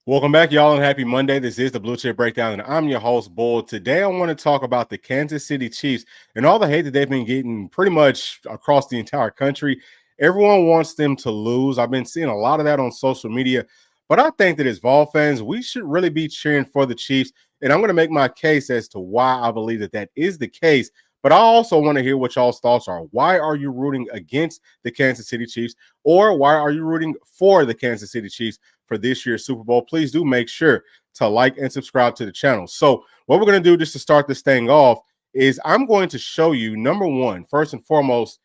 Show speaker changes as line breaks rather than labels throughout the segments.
Welcome back, y'all, and happy Monday. This is the Bluechip Breakdown, and I'm your host, Bull. Today, I want to talk about the Kansas City Chiefs and all the hate that they've been getting pretty much across the entire country. Everyone wants them to lose. I've been seeing a lot of that on social media, but I think that as Vol fans, we should really be cheering for the Chiefs, and I'm going to make my case as to why I believe that that is the case. But I also want to hear what y'all's thoughts are. Why are you rooting against the Kansas City Chiefs, or why are you rooting for the Kansas City Chiefs for this year's Super Bowl? Please do make sure to like and subscribe to the channel. So what we're going to do just to start this thing off is I'm going to show you, number one, first and foremost,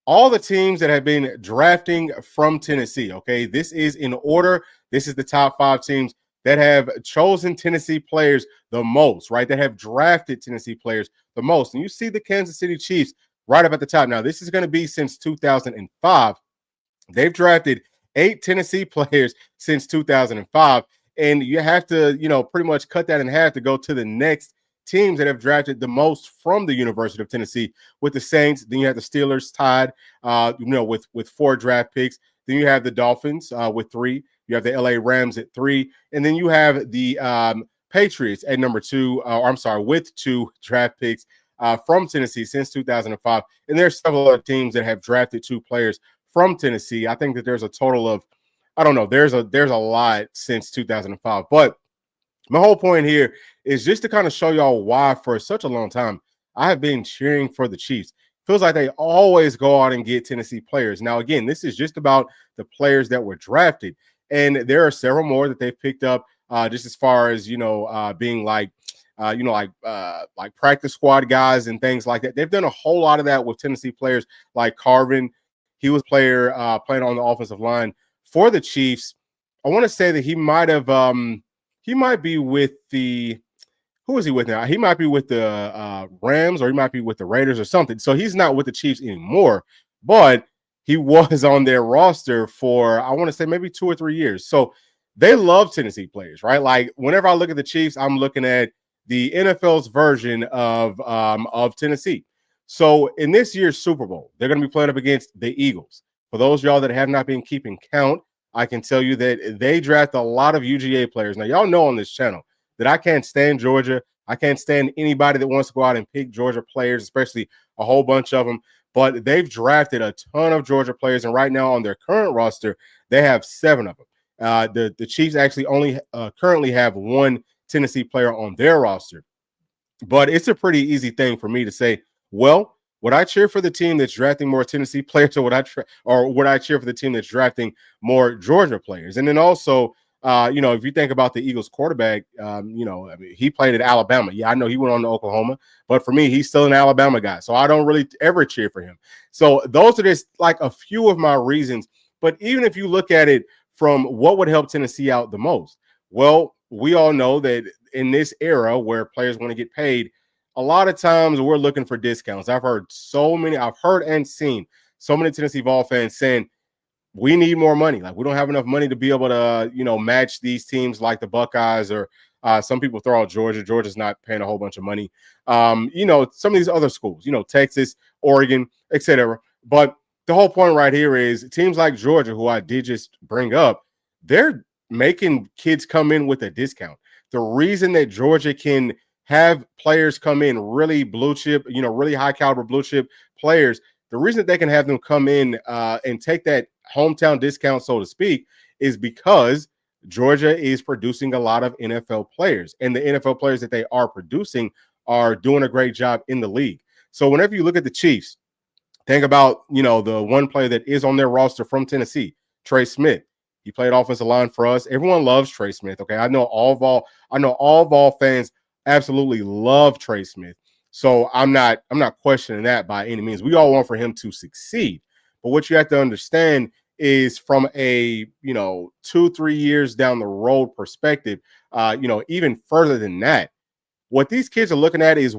all the teams that have been drafting from Tennessee. Okay, this is in order. This is the top 5 teams that have chosen Tennessee players the most, right? That have drafted Tennessee players the most. And you see the Kansas City Chiefs right up at the top. Now, this is going to be since 2005. They've drafted 8 Tennessee players since 2005. And you have to, pretty much cut that in half to go to the next teams that have drafted the most from the University of Tennessee with the Saints. Then you have the Steelers tied, with 4 draft picks. Then you have the Dolphins with 3. You have the LA Rams at 3. And then you have the Patriots at number 2, with 2 draft picks from Tennessee since 2005. And there's several other teams that have drafted 2 players from Tennessee. I think that there's a total of, I don't know, there's a lot since 2005. But my whole point here is just to kind of show y'all why for such a long time I have been cheering for the Chiefs. Feels like they always go out and get Tennessee players. Now, again, this is just about the players that were drafted. And there are several more that they've picked up just as far as, being like practice squad guys and things like that. They've done a whole lot of that with Tennessee players like Carvin. He was playing on the offensive line for the Chiefs. I want to say that he might be with the, who is he with now? He might be with the Rams, or he might be with the Raiders or something. So he's not with the Chiefs anymore, but he was on their roster for, I want to say, maybe 2 or 3 years. So they love Tennessee players, right? Like whenever I look at the Chiefs, I'm looking at the NFL's version of Tennessee. So in this year's Super Bowl, they're going to be playing up against the Eagles. For those of y'all that have not been keeping count, I can tell you that they draft a lot of UGA players. Now, y'all know on this channel that I can't stand Georgia. I can't stand anybody that wants to go out and pick Georgia players, especially a whole bunch of them. But they've drafted a ton of Georgia players, and right now on their current roster, they have 7 of them. The Chiefs actually only currently have 1 Tennessee player on their roster. But it's a pretty easy thing for me to say, well, would I cheer for the team that's drafting more Tennessee players, or would I cheer for the team that's drafting more Georgia players? And then also, if you think about the Eagles quarterback, he played at Alabama. Yeah, I know he went on to Oklahoma, but for me, he's still an Alabama guy. So I don't really ever cheer for him. So those are just like a few of my reasons. But even if you look at it from what would help Tennessee out the most, well, we all know that in this era where players want to get paid, a lot of times we're looking for discounts. I've heard and seen so many Tennessee Vol fans saying, we need more money. Like, we don't have enough money to be able to, match these teams like the Buckeyes, or some people throw out Georgia. Georgia's not paying a whole bunch of money. Some of these other schools, Texas, Oregon, etc. But the whole point right here is teams like Georgia, who I did just bring up, they're making kids come in with a discount. The reason that Georgia can have players come in, really blue chip, really high caliber blue chip players, the reason that they can have them come in and take that hometown discount, so to speak, is because Georgia is producing a lot of NFL players, and the NFL players that they are producing are doing a great job in the league. So whenever you look at the Chiefs, think about, the one player that is on their roster from Tennessee, Trey Smith. He played offensive line for us. Everyone loves Trey Smith. Okay, I know all Vol fans absolutely love Trey Smith. So I'm not questioning that by any means. We all want for him to succeed. But what you have to understand is from a 2-3 years down the road perspective, even further than that, what these kids are looking at is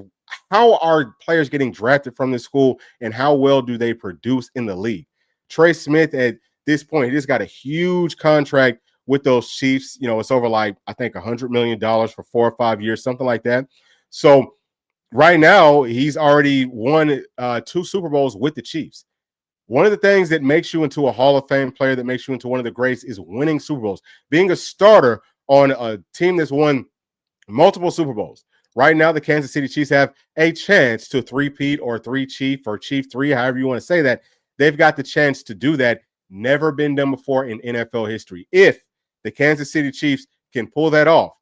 how are players getting drafted from this school and how well do they produce in the league. Trey Smith at this point, he just got a huge contract with those Chiefs. It's over like, I think $100 million for 4 or 5 years, something like that. So right now, he's already won 2 Super Bowls with the Chiefs. One of the things that makes you into a Hall of Fame player, that makes you into one of the greats, is winning Super Bowls. Being a starter on a team that's won multiple Super Bowls. Right now, the Kansas City Chiefs have a chance to three-peat or three-chief or chief three, however you want to say that. They've got the chance to do that. Never been done before in NFL history. If the Kansas City Chiefs can pull that off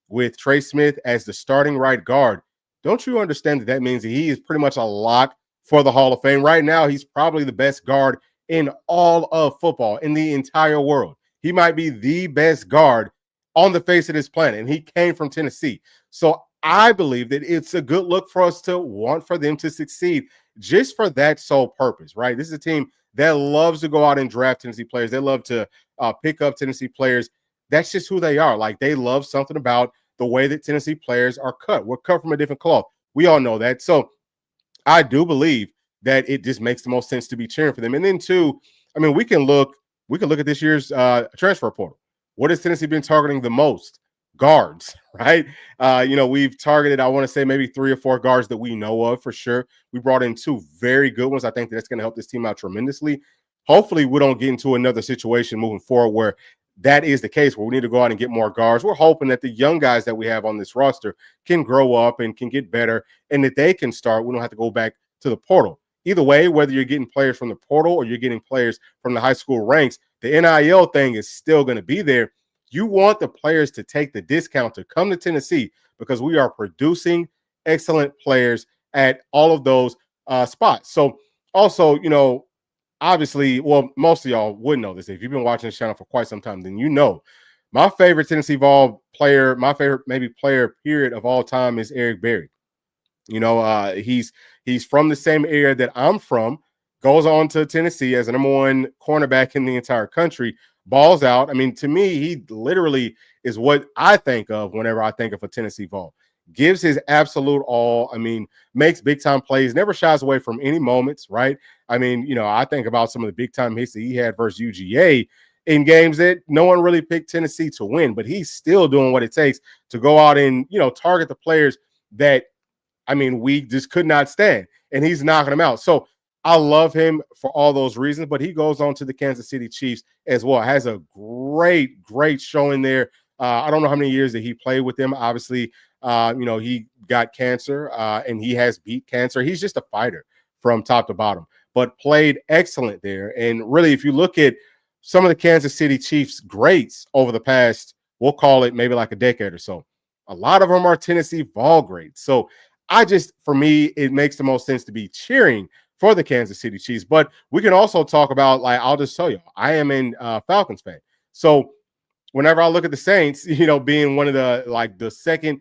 with Trey Smith as the starting right guard, don't you understand that that means that he is pretty much a lock for the Hall of Fame? Right now, he's probably the best guard in all of football, in the entire world. He might be the best guard on the face of this planet, and he came from Tennessee. So I believe that it's a good look for us to want for them to succeed just for that sole purpose, right? This is a team that loves to go out and draft Tennessee players. They love to pick up Tennessee players. That's just who they are. Like, they love something about the way that Tennessee players are cut. We're cut from a different cloth. We all know that. So I do believe that it just makes the most sense to be cheering for them. And then two, I mean, we can look at this year's transfer portal. What has Tennessee been targeting the most? Guards, right? We've targeted, I want to say, maybe 3 or 4 guards that we know of for sure. We brought in 2 very good ones. I think that's going to help this team out tremendously. Hopefully, we don't get into another situation moving forward where that is the case, where we need to go out and get more guards. We're hoping that the young guys that we have on this roster can grow up and can get better, and that they can start. We don't have to go back to the portal. Either way, whether you're getting players from the portal or you're getting players from the high school ranks, the NIL thing is still going to be there. You want the players to take the discount to come to Tennessee because we are producing excellent players at all of those spots. So also, obviously, well, most of y'all would know this. If you've been watching this channel for quite some time, then you know my favorite Tennessee Vol player, my favorite maybe player period of all time is Eric Berry. He's from the same area that I'm from, goes on to Tennessee as the number 1 cornerback in the entire country, balls out. I mean, to me, he literally is what I think of whenever I think of a Tennessee Vol. Gives his absolute all. I mean, makes big time plays, never shies away from any moments, right? I mean, I think about some of the big time hits that he had versus UGA in games that no one really picked Tennessee to win, but he's still doing what it takes to go out and, target the players that, I mean, we just could not stand, and he's knocking them out. So I love him for all those reasons, but he goes on to the Kansas City Chiefs as well. Has a great, great showing there. I don't know how many years that he played with them. Obviously, he got cancer and he has beat cancer. He's just a fighter from top to bottom, but played excellent there. And really, if you look at some of the Kansas City Chiefs greats over the past, we'll call it maybe like a decade or so, a lot of them are Tennessee Vol greats. So for me, it makes the most sense to be cheering for the Kansas City Chiefs. But we can also talk about, like, I'll just tell you, I am a Falcons fan. So whenever I look at the Saints, being one of the second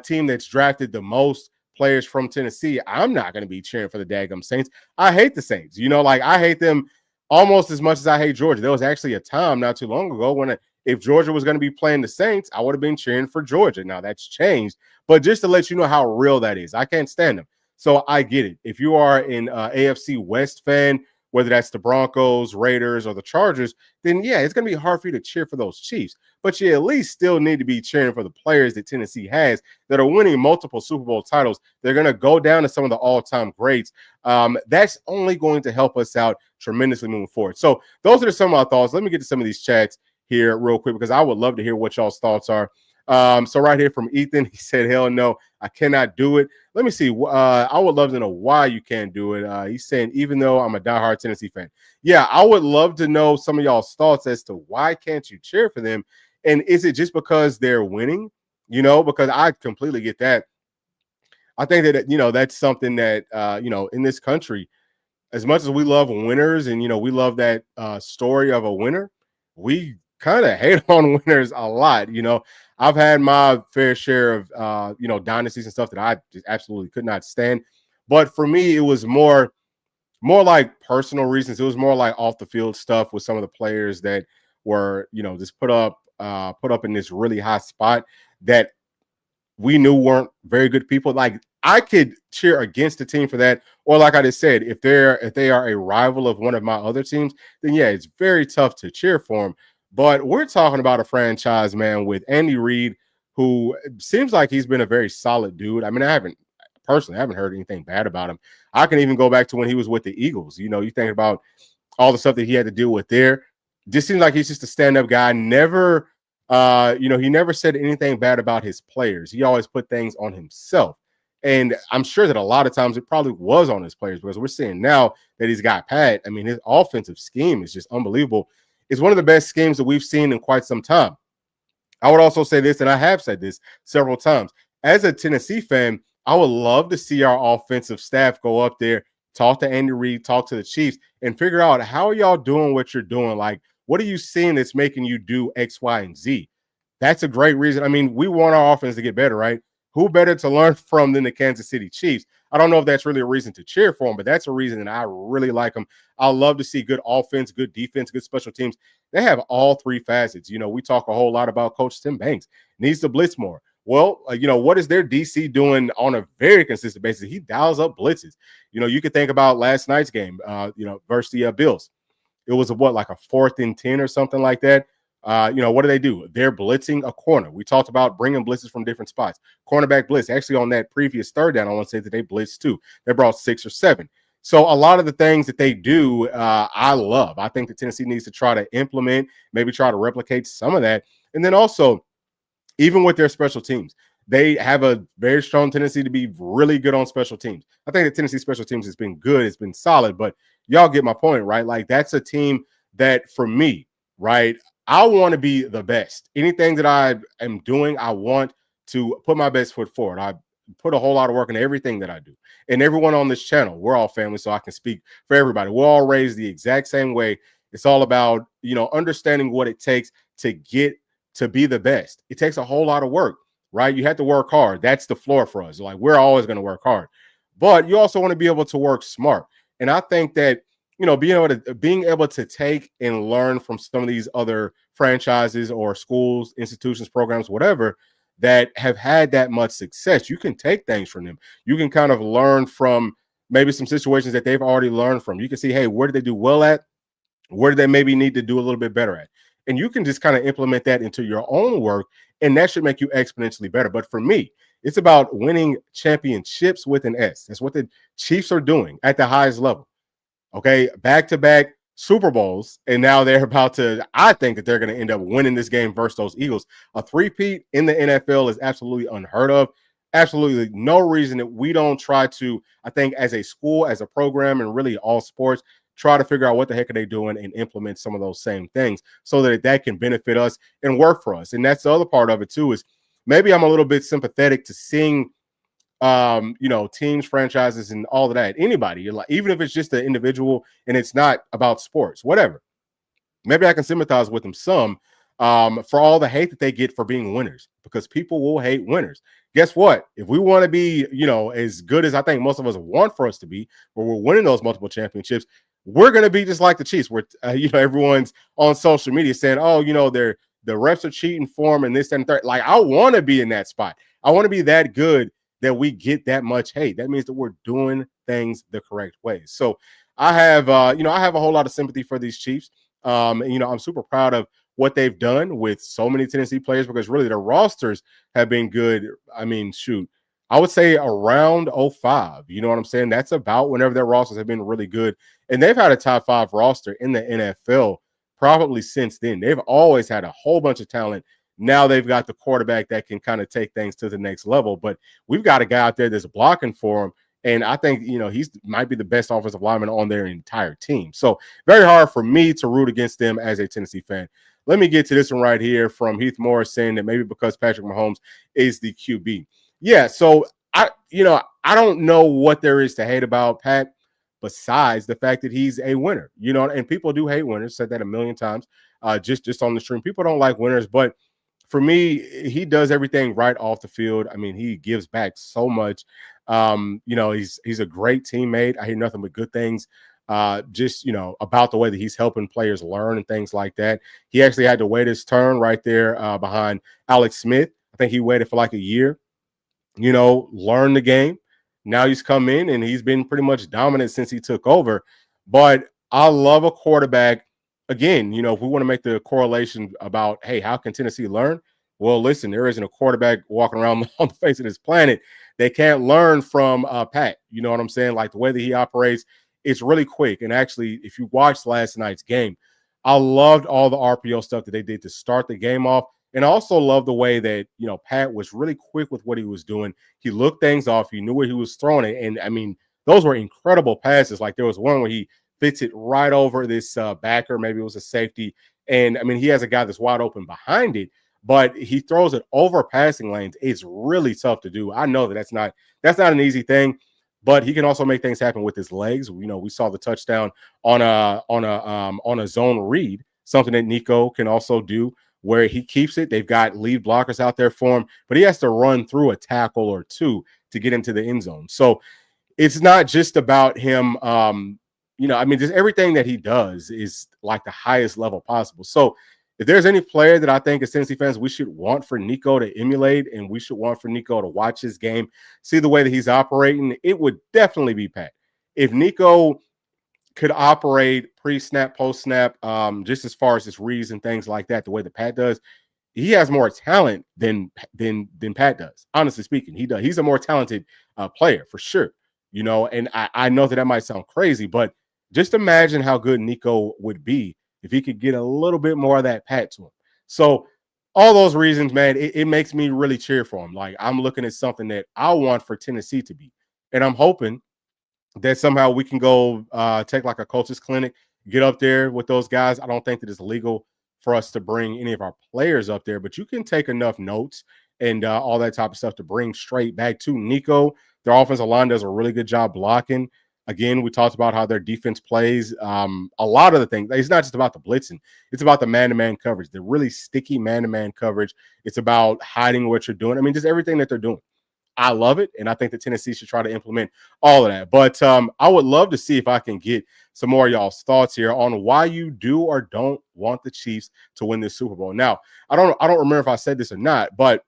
team that's drafted the most players from Tennessee, I'm not going to be cheering for the daggum Saints. I hate the Saints. I hate them almost as much as I hate Georgia. There was actually a time not too long ago when if Georgia was going to be playing the Saints, I would have been cheering for Georgia. Now that's changed, but just to let you know how real that is, I can't stand them. So I get it. If you are an AFC West fan, whether that's the Broncos, Raiders, or the Chargers, then yeah, it's going to be hard for you to cheer for those Chiefs. But you at least still need to be cheering for the players that Tennessee has that are winning multiple Super Bowl titles. They're going to go down to some of the all-time greats. That's only going to help us out tremendously moving forward. So those are some of my thoughts. Let me get to some of these chats here real quick because I would love to hear what y'all's thoughts are. So right here from Ethan, he said, hell no, I cannot do it. Let me see. I would love to know why you can't do it. He's saying, even though I'm a diehard Tennessee fan. Yeah, I would love to know some of y'all's thoughts as to why can't you cheer for them? And is it just because they're winning? Because I completely get that. I think that, that's something that, in this country, as much as we love winners and, we love that story of a winner, we kind of hate on winners a lot. I've had my fair share of, dynasties and stuff that I just absolutely could not stand. But for me, it was more like personal reasons. It was more like off the field stuff with some of the players that were, just put up in this really high spot that we knew weren't very good people. Like, I could cheer against the team for that. Or like I just said, if they are a rival of one of my other teams, then yeah, it's very tough to cheer for them. But we're talking about a franchise, man, with Andy Reid, who seems like he's been a very solid dude. I mean, I haven't heard anything bad about him. I can even go back to when he was with the Eagles. You think about all the stuff that he had to deal with there. Just seems like he's just a stand-up guy, never He never said anything bad about his players. He always put things on himself. And I'm sure that a lot of times it probably was on his players because we're seeing now that he's got Pat. I mean, his offensive scheme is just unbelievable. It's one of the best schemes that we've seen in quite some time. I would also say this, and I have said this several times. As a Tennessee fan, I would love to see our offensive staff go up there, talk to Andy Reid, talk to the Chiefs, and figure out how are y'all doing what you're doing. Like, what are you seeing that's making you do X, Y, and Z? That's a great reason. I mean, we want our offense to get better, right? Who better to learn from than the Kansas City Chiefs? I don't know if that's really a reason to cheer for them, but that's a reason that I really like them. I love to see good offense, good defense, good special teams. They have all three facets. We talk a whole lot about Coach Tim Banks needs to blitz more. Well, what is their DC doing on a very consistent basis? He dials up blitzes. You could think about last night's game, versus the Bills. It was like a 4th and 10 or something like that. What do they do? They're blitzing a corner. We talked about bringing blitzes from different spots. Cornerback blitz. Actually, on that previous third down, I want to say that they blitzed 2. They brought 6 or 7. So a lot of the things that they do, I love. I think that Tennessee needs to try to implement, maybe try to replicate some of that. And then also, even with their special teams, they have a very strong tendency to be really good on special teams. I think the Tennessee special teams has been good. It's been solid, but y'all get my point, right? Like, that's a team that, for me, right, I want to be the best. Anything that I am doing, I want to put my best foot forward. I put a whole lot of work into everything that I do. And everyone on this channel, we're all family, so I can speak for everybody. We're all raised the exact same way. It's all about, understanding what it takes to get to be the best. It takes a whole lot of work, right? You have to work hard. That's the floor for us. Like, we're always going to work hard. But you also want to be able to work smart. And I think that, being able to take and learn from some of these other franchises or schools, institutions, programs, whatever, that have had that much success, you can take things from them. You can kind of learn from maybe some situations that they've already learned from. You can see, hey, where did they do well at? Where do they maybe need to do a little bit better at? And you can just kind of implement that into your own work, and that should make you exponentially better. But for me, it's about winning championships with an S. That's what the Chiefs are doing at the highest level. Okay, back-to-back Super Bowls, and now they're about to, I think that they're going to end up winning this game versus those Eagles. A three-peat in the NFL is absolutely unheard of. Absolutely no reason that we don't try to, I think, as a school, as a program, and really all sports, try to figure out what the heck are they doing and implement some of those same things so that that can benefit us and work for us. And that's the other part of it too, is maybe I'm a little bit sympathetic to seeing teams, franchises, and all of that. Anybody, like, even if it's just an individual and it's not about sports, whatever. Maybe I can sympathize with them some for all the hate that they get for being winners, because people will hate winners. Guess what? If we want to be, as good as I think most of us want for us to be, where we're winning those multiple championships, we're going to be just like the Chiefs, where everyone's on social media saying, "Oh, the refs are cheating for them and this and that." Like, I want to be in that spot. I want to be that good that we get that much hate. That means that we're doing things the correct way. So I have, I have a whole lot of sympathy for these Chiefs. I'm super proud of what they've done with so many Tennessee players, because really their rosters have been good. I mean, shoot, I would say around 05. You know what I'm saying? That's about whenever their rosters have been really good. And they've had a top 5 roster in the NFL probably since then. They've always had a whole bunch of talent. Now they've got the quarterback that can kind of take things to the next level. But we've got a guy out there that's blocking for him. And I think, he's might be the best offensive lineman on their entire team. So very hard for me to root against them as a Tennessee fan. Let me get to this one right here from Heath Morris, saying that maybe because Patrick Mahomes is the QB. Yeah, so I don't know what there is to hate about Pat besides the fact that he's a winner. And people do hate winners. Said that a million times just on the stream. People don't like winners, but for me, he does everything right off the field. I mean, he gives back so much. He's a great teammate. I hear nothing but good things about the way that he's helping players learn and things like that. He actually had to wait his turn right there behind Alex Smith. I think he waited for like a year, learn the game. Now he's come in and he's been pretty much dominant since he took over. But I love a quarterback. Again, if we want to make the correlation about, hey, how can Tennessee learn? Well, listen, there isn't a quarterback walking around on the face of this planet they can't learn from Pat. You know what I'm saying? Like, the way that he operates, it's really quick. And actually, if you watched last night's game, I loved all the RPO stuff that they did to start the game off. And I also love the way that, Pat was really quick with what he was doing. He looked things off. He knew where he was throwing it. And I mean, those were incredible passes. Like there was one where he fits it right over this backer. Maybe it was a safety. And I mean, he has a guy that's wide open behind it, but he throws it over passing lanes. It's really tough to do. I know that that's not an easy thing, but he can also make things happen with his legs. We saw the touchdown on a zone read, something that Nico can also do where he keeps it. They've got lead blockers out there for him, but he has to run through a tackle or two to get into the end zone. So it's not just about him. I mean, just everything that he does is like the highest level possible. So if there's any player that I think as Tennessee fans we should want for Nico to emulate and we should want for Nico to watch his game, see the way that he's operating, it would definitely be Pat. If Nico could operate pre-snap, post-snap, just as far as his reads and things like that, the way that Pat does, he has more talent than Pat does. Honestly speaking, he does. He's a more talented player for sure. And I know that might sound crazy, but just imagine how good Nico would be if he could get a little bit more of that Pat to him. So all those reasons, man, it makes me really cheer for him. Like I'm looking at something that I want for Tennessee to be. And I'm hoping that somehow we can go take like a coaches clinic, get up there with those guys. I don't think that it's legal for us to bring any of our players up there, but you can take enough notes and all that type of stuff to bring straight back to Nico. Their offensive line does a really good job blocking. Again, we talked about how their defense plays. A lot of the things, it's not just about the blitzing. It's about the man-to-man coverage, the really sticky man-to-man coverage. It's about hiding what you're doing. I mean, just everything that they're doing. I love it, and I think that Tennessee should try to implement all of that. But I would love to see if I can get some more of y'all's thoughts here on why you do or don't want the Chiefs to win this Super Bowl. Now, I don't remember if I said this or not, but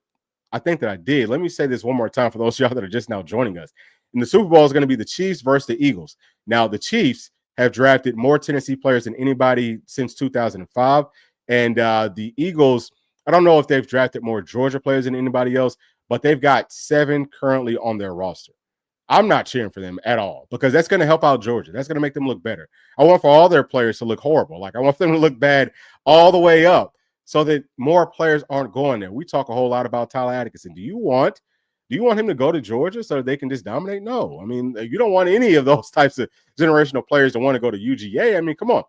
I think that I did. Let me say this one more time for those of y'all that are just now joining us. And the Super Bowl is going to be the Chiefs versus the Eagles. Now, the Chiefs have drafted more Tennessee players than anybody since 2005. And the Eagles, I don't know if they've drafted more Georgia players than anybody else, but they've got 7 currently on their roster. I'm not cheering for them at all because that's going to help out Georgia. That's going to make them look better. I want for all their players to look horrible. Like I want them to look bad all the way up so that more players aren't going there. We talk a whole lot about Tyler Atkinson. Do you want him to go to Georgia so that they can just dominate? No. I mean, you don't want any of those types of generational players to want to go to UGA. I mean, come on.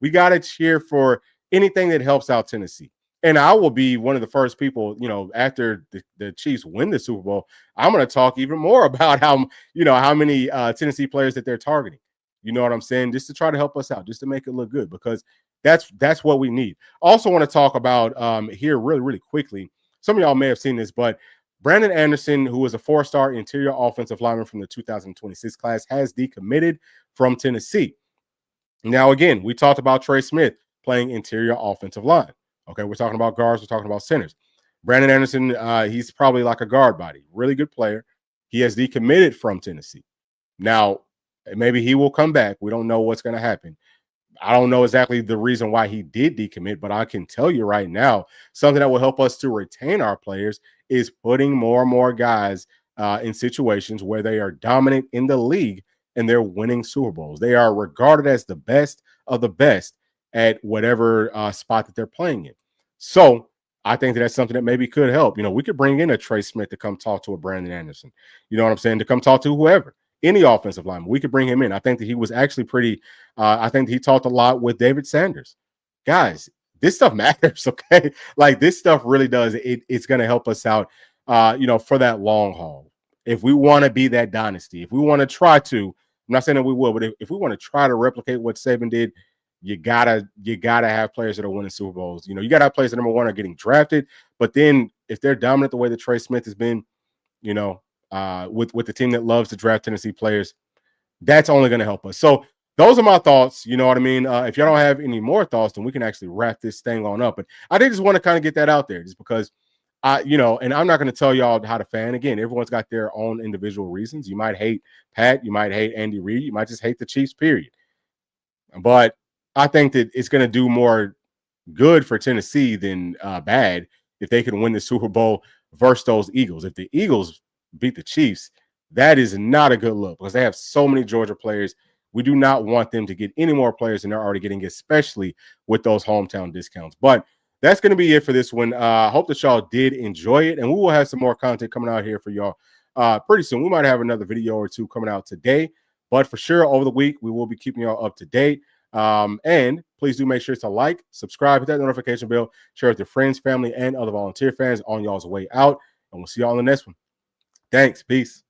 We got to cheer for anything that helps out Tennessee. And I will be one of the first people, after the Chiefs win the Super Bowl, I'm going to talk even more about how many Tennessee players that they're targeting. You know what I'm saying? Just to try to help us out, just to make it look good, because that's what we need. Also want to talk about here really, really quickly. Some of y'all may have seen this, but Brandon Anderson, who was a 4-star interior offensive lineman from the 2026 class, has decommitted from Tennessee. Now, again, we talked about Trey Smith playing interior offensive line. Okay, we're talking about guards. We're talking about centers. Brandon Anderson, he's probably like a guard body. Really good player. He has decommitted from Tennessee. Now, maybe he will come back. We don't know what's going to happen. I don't know exactly the reason why he did decommit, but I can tell you right now, something that will help us to retain our players is putting more and more guys in situations where they are dominant in the league and they're winning Super Bowls. They are regarded as the best of the best at whatever spot that they're playing in. So I think that's something that maybe could help. We could bring in a Trey Smith to come talk to a Brandon Anderson. You know what I'm saying? To come talk to whoever, any offensive lineman. We could bring him in. I think that he was actually pretty I think he talked a lot with David Sanders. Guys, this stuff matters, okay? Like this stuff really does. It's going to help us out, for that long haul. If we want to be that dynasty, if we want to try to, I'm not saying that we will, but if we want to try to replicate what Saban did, you gotta have players that are winning Super Bowls. You gotta have players that, number one, are getting drafted, but then if they're dominant the way that Trey Smith has been, with the team that loves to draft Tennessee players, that's only going to help us. So those are my thoughts. You know what I mean? If y'all don't have any more thoughts, then we can actually wrap this thing on up. But I did just want to kind of get that out there, just because and I'm not going to tell y'all how to fan. Again, everyone's got their own individual reasons. You might hate Pat, you might hate Andy Reid, you might just hate the Chiefs, period. But I think that it's going to do more good for Tennessee than bad if they can win the Super Bowl versus those Eagles. If the Eagles beat the Chiefs, that is not a good look because they have so many Georgia players. We do not want them to get any more players than they're already getting, especially with those hometown discounts. But that's going to be it for this one. I hope that y'all did enjoy it, and we will have some more content coming out here for y'all pretty soon. We might have another video or two coming out today, but for sure over the week, we will be keeping y'all up to date. And please do make sure to like, subscribe, hit that notification bell, share with your friends, family, and other volunteer fans on y'all's way out. And we'll see y'all in the next one. Thanks. Peace.